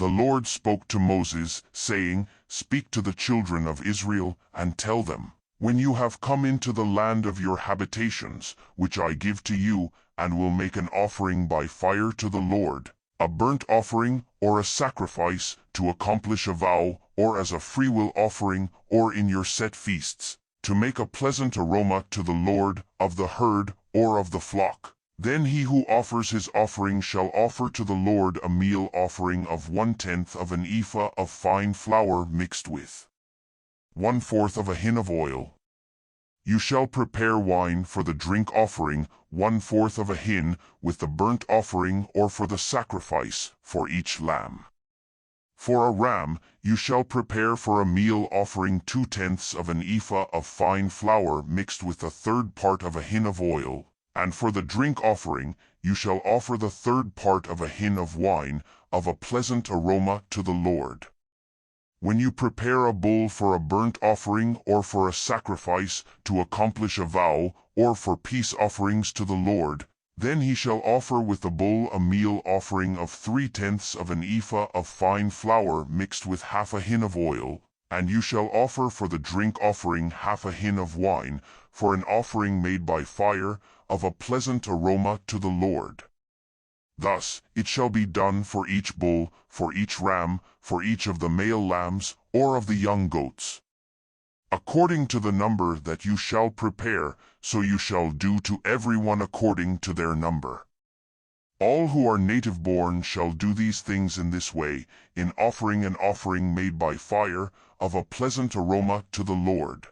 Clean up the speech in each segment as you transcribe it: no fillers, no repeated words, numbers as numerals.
The Lord spoke to Moses, saying, Speak to the children of Israel, and tell them, When you have come into the land of your habitations, which I give to you, and will make an offering by fire to the Lord, a burnt offering, or a sacrifice, to accomplish a vow, or as a freewill offering, or in your set feasts, to make a pleasant aroma to the Lord, of the herd, or of the flock. Then he who offers his offering shall offer to the Lord a meal offering of 1/10 of an ephah of fine flour mixed with 1/4 of a hin of oil. You shall prepare wine for the drink offering, 1/4 of a hin, with the burnt offering or for the sacrifice, for each lamb. For a ram, you shall prepare for a meal offering 2/10 of an ephah of fine flour mixed with 1/3 part of a hin of oil. And for the drink offering, you shall offer the 1/3 part of a hin of wine, of a pleasant aroma to the Lord. When you prepare a bull for a burnt offering or for a sacrifice, to accomplish a vow, or for peace offerings to the Lord, then he shall offer with the bull a meal offering of 3/10 of an ephah of fine flour mixed with 1/2 a hin of oil, and you shall offer for the drink offering 1/2 a hin of wine, for an offering made by fire, of a pleasant aroma to the Lord. Thus it shall be done for each bull, for each ram, for each of the male lambs, or of the young goats. According to the number that you shall prepare, so you shall do to every one according to their number. All who are native-born shall do these things in this way, in offering an offering made by fire, of a pleasant aroma to the Lord.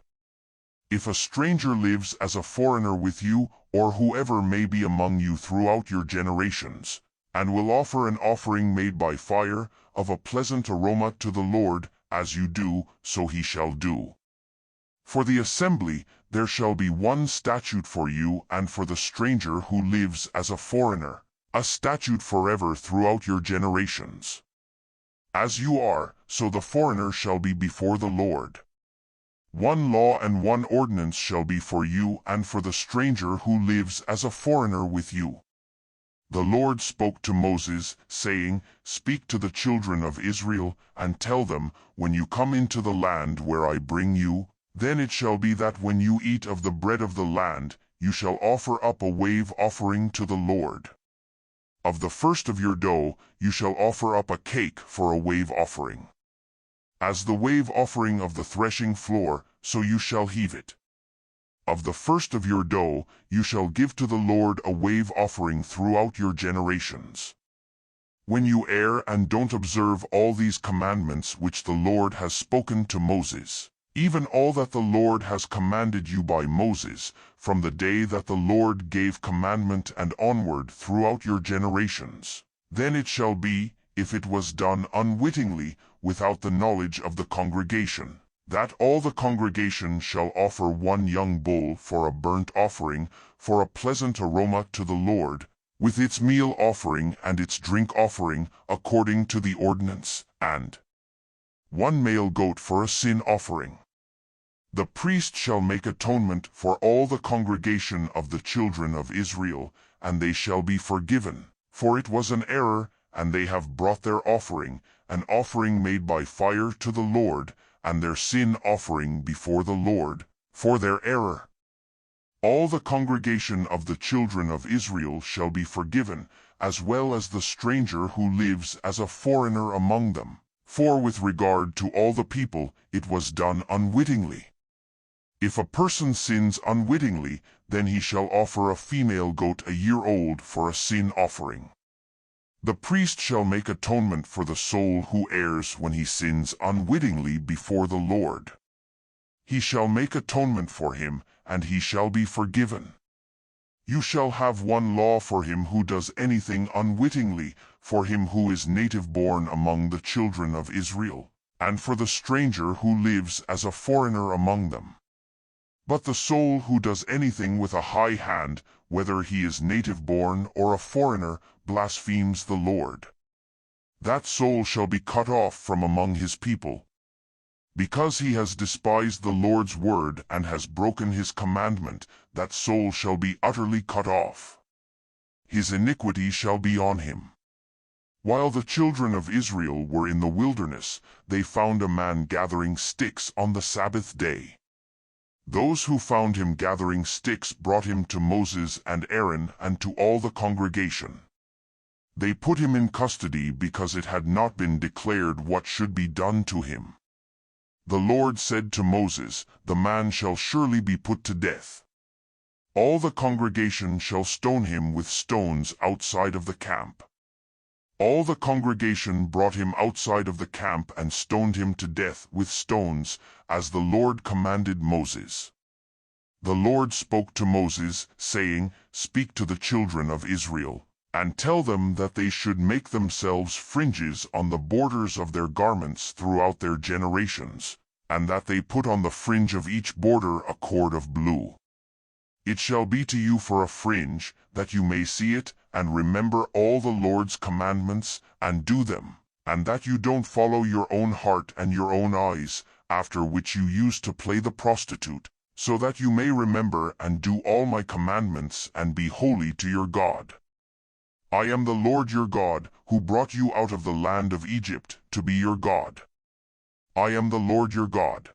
If a stranger lives as a foreigner with you, or whoever may be among you throughout your generations, and will offer an offering made by fire, of a pleasant aroma to the Lord, as you do, so he shall do. For the assembly there shall be one statute for you and for the stranger who lives as a foreigner, a statute forever throughout your generations. As you are, so the foreigner shall be before the Lord. One law and one ordinance shall be for you and for the stranger who lives as a foreigner with you. The Lord spoke to Moses, saying, Speak to the children of Israel, and tell them, When you come into the land where I bring you, then it shall be that when you eat of the bread of the land, you shall offer up a wave offering to the Lord. Of the first of your dough you shall offer up a cake for a wave offering. As the wave offering of the threshing floor, so you shall heave it. Of the first of your dough you shall give to the Lord a wave offering throughout your generations. When you err and don't observe all these commandments which the Lord has spoken to Moses, even all that the Lord has commanded you by Moses, from the day that the Lord gave commandment and onward throughout your generations, then it shall be, if it was done unwittingly, without the knowledge of the congregation, that all the congregation shall offer one young bull for a burnt offering, for a pleasant aroma to the Lord, with its meal offering and its drink offering, according to the ordinance, and one male goat for a sin offering. The priest shall make atonement for all the congregation of the children of Israel, and they shall be forgiven, for it was an error, and they have brought their offering, an offering made by fire to the Lord, and their sin offering before the Lord, for their error. All the congregation of the children of Israel shall be forgiven, as well as the stranger who lives as a foreigner among them. For with regard to all the people, it was done unwittingly. If a person sins unwittingly, then he shall offer a female goat a year old for a sin offering. The priest shall make atonement for the soul who errs when he sins unwittingly before the Lord. He shall make atonement for him, and he shall be forgiven. You shall have one law for him who does anything unwittingly, for him who is native-born among the children of Israel, and for the stranger who lives as a foreigner among them. But the soul who does anything with a high hand, whether he is native-born or a foreigner, blasphemes the Lord. That soul shall be cut off from among his people. Because he has despised the Lord's word and has broken his commandment, that soul shall be utterly cut off. His iniquity shall be on him. While the children of Israel were in the wilderness, they found a man gathering sticks on the Sabbath day. Those who found him gathering sticks brought him to Moses and Aaron and to all the congregation. They put him in custody because it had not been declared what should be done to him. The Lord said to Moses, "The man shall surely be put to death. All the congregation shall stone him with stones outside of the camp." All the congregation brought him outside of the camp and stoned him to death with stones, as the Lord commanded Moses. The Lord spoke to Moses, saying, "Speak to the children of Israel, and tell them that they should make themselves fringes on the borders of their garments throughout their generations, and that they put on the fringe of each border a cord of blue. It shall be to you for a fringe, that you may see it, and remember all the Lord's commandments, and do them, and that you don't follow your own heart and your own eyes, after which you used to play the prostitute, so that you may remember and do all my commandments and be holy to your God. I am the Lord your God, who brought you out of the land of Egypt to be your God. I am the Lord your God."